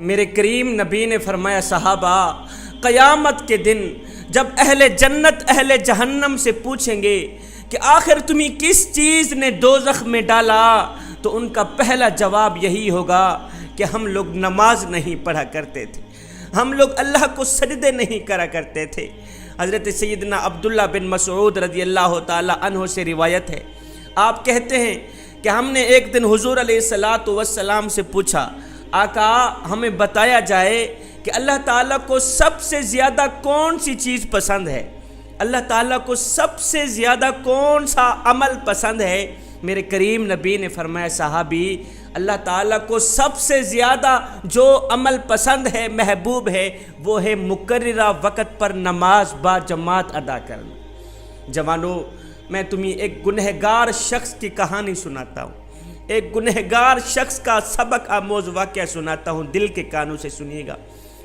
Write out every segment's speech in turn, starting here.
میرے کریم نبی نے فرمایا صحابہ قیامت کے دن جب اہل جنت اہل جہنم سے پوچھیں گے کہ آخر تمہیں کس چیز نے دوزخ میں ڈالا، تو ان کا پہلا جواب یہی ہوگا کہ ہم لوگ نماز نہیں پڑھا کرتے تھے، ہم لوگ اللہ کو سجدے نہیں کرا کرتے تھے۔ حضرت سیدنا عبداللہ بن مسعود رضی اللہ تعالی عنہ سے روایت ہے، آپ کہتے ہیں کہ ہم نے ایک دن حضور علیہ السلام سے پوچھا، آقا ہمیں بتایا جائے کہ اللہ تعالیٰ کو سب سے زیادہ کون سی چیز پسند ہے، اللہ تعالیٰ کو سب سے زیادہ کون سا عمل پسند ہے؟ میرے کریم نبی نے فرمایا صحابی اللہ تعالیٰ کو سب سے زیادہ جو عمل پسند ہے، محبوب ہے، وہ ہے مقررہ وقت پر نماز با جماعت ادا کرنا۔ جوانو، میں تمہیں ایک گنہگار شخص کی کہانی سناتا ہوں، ایک گنہگار شخص کا سبق آموز واقعہ سناتا ہوں، دل کے کانوں سے سنیے گا۔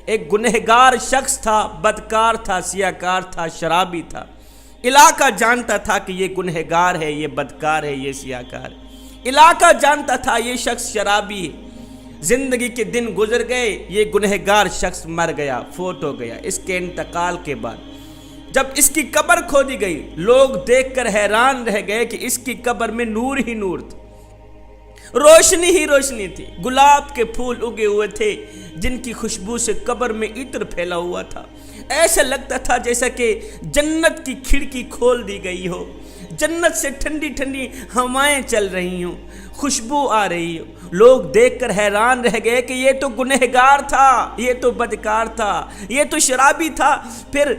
ایک گنہگار شخص تھا، بدکار تھا، سیاکار تھا، شرابی تھا۔ علاقہ جانتا تھا کہ یہ گنہگار ہے، یہ بدکار ہے، یہ سیاکار ہے۔ علاقہ جانتا تھا یہ شخص شرابی ہے۔ زندگی کے دن گزر گئے، یہ گنہگار شخص مر گیا، فوت ہو گیا۔ اس کے انتقال کے بعد جب اس کی قبر کھودی گئی، لوگ دیکھ کر حیران رہ گئے کہ اس کی قبر میں نور ہی نور تھا، روشنی ہی روشنی تھی۔ گلاب کے پھول اگے ہوئے تھے جن کی خوشبو سے قبر میں عطر پھیلا ہوا تھا۔ ایسا لگتا تھا جیسا کہ جنت کی کھڑکی کھول دی گئی ہو، جنت سے ٹھنڈی ٹھنڈی ہوائیں چل رہی ہوں، خوشبو آ رہی ہو۔ لوگ دیکھ کر حیران رہ گئے کہ یہ تو گنہگار تھا، یہ تو بدکار تھا، یہ تو شرابی تھا، پھر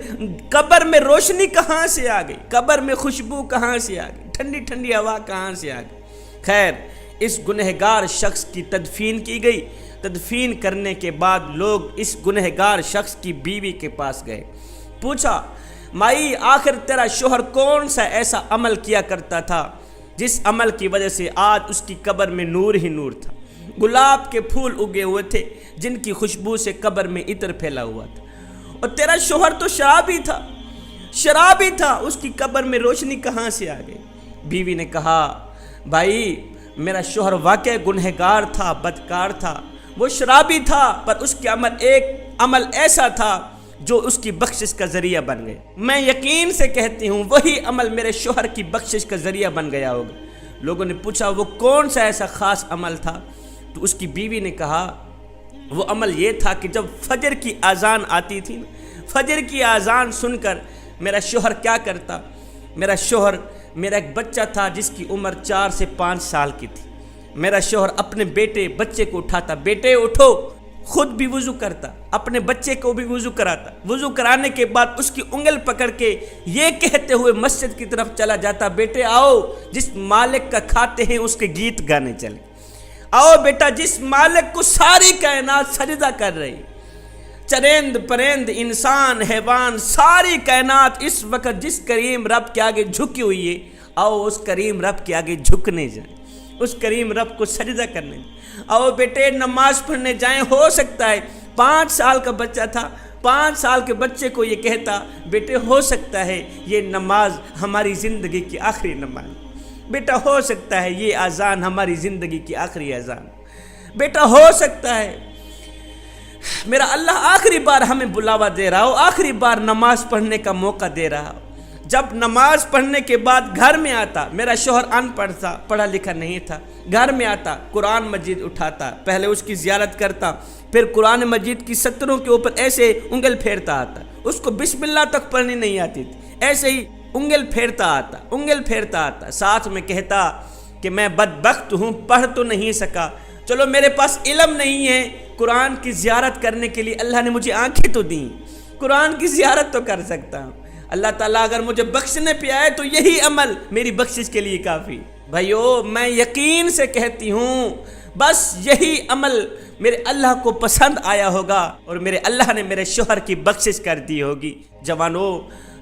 قبر میں روشنی کہاں سے آ گئی، قبر میں خوشبو کہاں سے آ گئی، ٹھنڈی ٹھنڈی ہوا کہاں سے آ گئی۔ خیر، اس گنہگار شخص کی تدفین کی گئی۔ تدفین کرنے کے بعد لوگ اس گنہگار شخص کی بیوی کے پاس گئے، پوچھا مائی آخر تیرا شوہر کون سا ایسا عمل کیا کرتا تھا جس عمل کی وجہ سے آج اس کی قبر میں نور ہی نور تھا، گلاب کے پھول اگے ہوئے تھے جن کی خوشبو سے قبر میں عطر پھیلا ہوا تھا، اور تیرا شوہر تو شرابی تھا، شرابی تھا، اس کی قبر میں روشنی کہاں سے آ گئی؟ بیوی نے کہا بھائی میرا شوہر واقع گنہگار تھا، بدکار تھا، وہ شرابی تھا، پر اس کے ایک عمل ایسا تھا جو اس کی بخشش کا ذریعہ بن گئے۔ میں یقین سے کہتی ہوں وہی عمل میرے شوہر کی بخشش کا ذریعہ بن گیا ہوگا۔ لوگوں نے پوچھا وہ کون سا ایسا خاص عمل تھا؟ تو اس کی بیوی نے کہا وہ عمل یہ تھا کہ جب فجر کی اذان آتی تھی، فجر کی اذان سن کر میرا شوہر کیا کرتا؟ میرا ایک بچہ تھا جس کی عمر 4 سے 5 سال کی تھی۔ میرا شوہر اپنے بچے کو اٹھاتا، بیٹے اٹھو، خود بھی وضو کرتا، اپنے بچے کو بھی وضو کراتا، وضو کرانے کے بعد اس کی انگل پکڑ کے یہ کہتے ہوئے مسجد کی طرف چلا جاتا بیٹے آؤ جس مالک کا کھاتے ہیں اس کے گیت گانے چلے، آؤ بیٹا جس مالک کو ساری کائنات سجدہ کر رہی، چرند پرند انسان حیوان ساری کائنات اس وقت جس کریم رب کے آگے جھکی ہوئی ہے، آؤ اس کریم رب کے آگے جھکنے جائیں، اس کریم رب کو سجدہ کرنے جائیں، آؤ بیٹے نماز پڑھنے جائیں۔ ہو سکتا ہے 5 سال کا بچہ تھا، 5 سال کے بچے کو یہ کہتا بیٹے ہو سکتا ہے یہ نماز ہماری زندگی کی آخری نماز، بیٹا ہو سکتا ہے یہ اذان ہماری زندگی کی آخری اذان، بیٹا ہو سکتا ہے میرا اللہ آخری بار ہمیں بلاوا دے رہا ہو، آخری بار نماز پڑھنے کا موقع دے رہا ہو۔ جب نماز پڑھنے کے بعد گھر میں آتا، میرا شوہر ان پڑھ تھا، پڑھا لکھا نہیں تھا، گھر میں آتا قرآن مجید اٹھاتا، پہلے اس کی زیارت کرتا، پھر قرآن مجید کی سطروں کے اوپر ایسے انگل پھیرتا آتا، اس کو بسم اللہ تک پڑھنی نہیں آتی تھی، ایسے ہی انگل پھیرتا آتا، ساتھ میں کہتا کہ میں بدبخت ہوں، پڑھ تو نہیں سکا، چلو میرے پاس علم نہیں ہے، قرآن کی زیارت کرنے کے لیے اللہ نے مجھے آنکھیں تو دیں، قرآن کی زیارت تو کر سکتا ہوں، اللہ تعالیٰ اگر مجھے بخشنے پہ آئے تو یہی عمل میری بخشش کے لیے کافی۔ بھائیو میں یقین سے کہتی ہوں بس یہی عمل میرے اللہ کو پسند آیا ہوگا اور میرے اللہ نے میرے شوہر کی بخشش کر دی ہوگی۔ جوانو،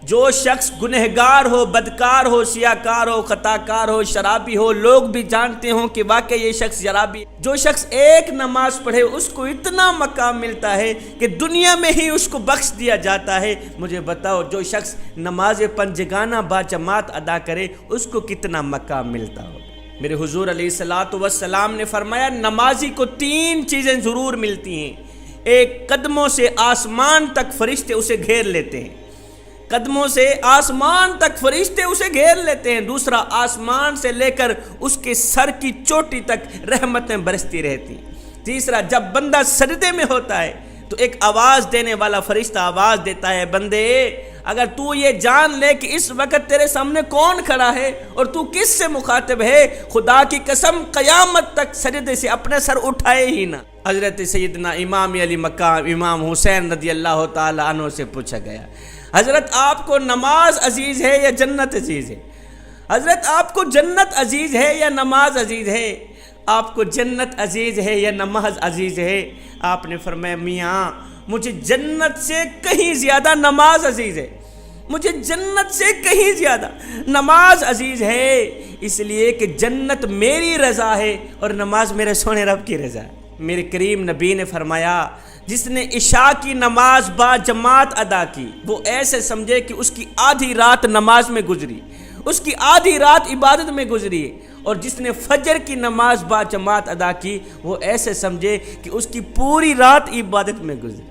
جو شخص گنہگار ہو، بدکار ہو، سیاکار ہو، خطاکار ہو، شرابی ہو، لوگ بھی جانتے ہوں کہ واقعی یہ شخص شرابی، جو شخص ایک نماز پڑھے اس کو اتنا مقام ملتا ہے کہ دنیا میں ہی اس کو بخش دیا جاتا ہے۔ مجھے بتاؤ جو شخص نماز پنجگانہ با جماعت ادا کرے اس کو کتنا مقام ملتا ہو۔ میرے حضور علیہ الصلوۃ والسلام نے فرمایا نمازی کو 3 چیزیں ضرور ملتی ہیں، ایک قدموں سے آسمان تک فرشتے اسے گھیر لیتے ہیں، قدموں سے آسمان تک فرشتے اسے گھیر لیتے ہیں، دوسرا آسمان سے لے کر اس کے سر کی چوٹی تک رحمتیں برستی رہتی ہیں، تیسرا جب بندہ سجدے میں ہوتا ہے تو ایک آواز دینے والا فرشتہ آواز دیتا ہے، بندے اگر تو یہ جان لے کہ اس وقت تیرے سامنے کون کھڑا ہے اور تو کس سے مخاطب ہے، خدا کی قسم قیامت تک سجدے سے اپنا سر اٹھائے ہی نہ۔ حضرت سیدنا امام علی مقام امام حسین رضی اللہ تعالی عنہ سے پوچھا گیا، حضرت آپ کو نماز عزیز ہے یا جنت عزیز ہے؟ حضرت آپ کو جنت عزیز ہے یا نماز عزیز ہے؟ آپ کو جنت عزیز ہے یا نماز عزیز ہے؟ آپ نے فرمایا میاں مجھے جنت سے کہیں زیادہ نماز عزیز ہے، مجھے جنت سے کہیں زیادہ نماز عزیز ہے، اس لیے کہ جنت میری رضا ہے اور نماز میرے سونے رب کی رضا ہے۔ میرے کریم نبی نے فرمایا جس نے عشاء کی نماز با جماعت ادا کی وہ ایسے سمجھے کہ اس کی آدھی رات نماز میں گزری، اس کی آدھی رات عبادت میں گزری، اور جس نے فجر کی نماز با جماعت ادا کی وہ ایسے سمجھے کہ اس کی پوری رات عبادت میں گزری،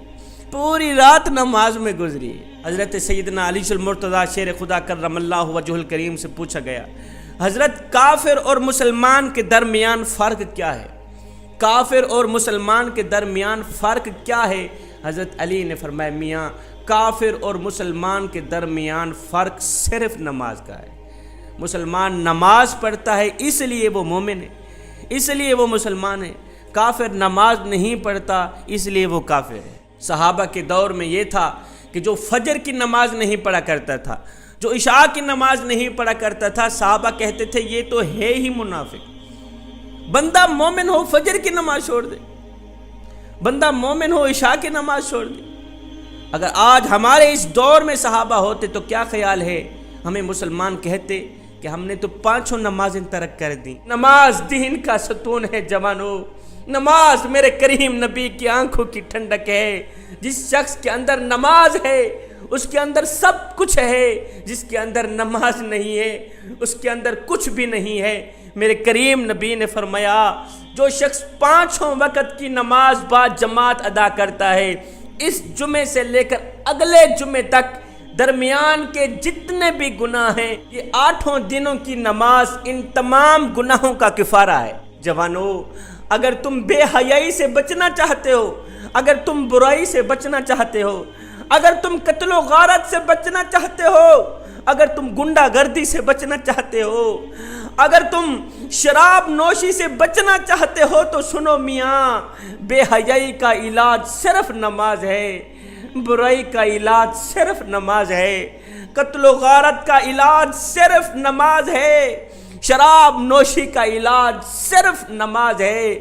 پوری رات نماز میں گزری۔ حضرت سیدنا علی المرتضیٰ شیر خدا کرم اللہ وجہ الکریم سے پوچھا گیا، حضرت کافر اور مسلمان کے درمیان فرق کیا ہے؟ کافر اور مسلمان کے درمیان فرق کیا ہے؟ حضرت علی نے فرمایا میاں کافر اور مسلمان کے درمیان فرق صرف نماز کا ہے، مسلمان نماز پڑھتا ہے اس لیے وہ مومن ہے، اس لیے وہ مسلمان ہے، کافر نماز نہیں پڑھتا اس لیے وہ کافر ہے۔ صحابہ کے دور میں یہ تھا کہ جو فجر کی نماز نہیں پڑھا کرتا تھا، جو عشاء کی نماز نہیں پڑھا کرتا تھا، صحابہ کہتے تھے یہ تو ہے ہی منافق۔ بندہ مومن ہو فجر کی نماز چھوڑ دے، بندہ مومن ہو عشاء کی نماز چھوڑ دے۔ اگر آج ہمارے اس دور میں صحابہ ہوتے تو کیا خیال ہے ہمیں مسلمان کہتے کہ ہم نے تو 5 نمازیں ترک کر دیں۔ نماز دین کا ستون ہے جوانو، نماز میرے کریم نبی کی آنکھوں کی ٹھنڈک ہے۔ جس شخص کے اندر نماز ہے اس کے اندر سب کچھ ہے، جس کے اندر نماز نہیں ہے اس کے اندر کچھ بھی نہیں ہے۔ میرے کریم نبی نے فرمایا جو شخص 5 وقت کی نماز با جماعت ادا کرتا ہے، اس جمعے سے لے کر اگلے جمعے تک درمیان کے جتنے بھی گناہ ہیں یہ 8 دنوں کی نماز ان تمام گناہوں کا کفارہ ہے۔ جوانو اگر تم بے حیائی سے بچنا چاہتے ہو، اگر تم برائی سے بچنا چاہتے ہو، اگر تم قتل و غارت سے بچنا چاہتے ہو، اگر تم گنڈا گردی سے بچنا چاہتے ہو، اگر تم شراب نوشی سے بچنا چاہتے ہو تو سنو میاں بے حیائی کا علاج صرف نماز ہے، برائی کا علاج صرف نماز ہے، قتل و غارت کا علاج صرف نماز ہے، شراب نوشی کا علاج صرف نماز ہے۔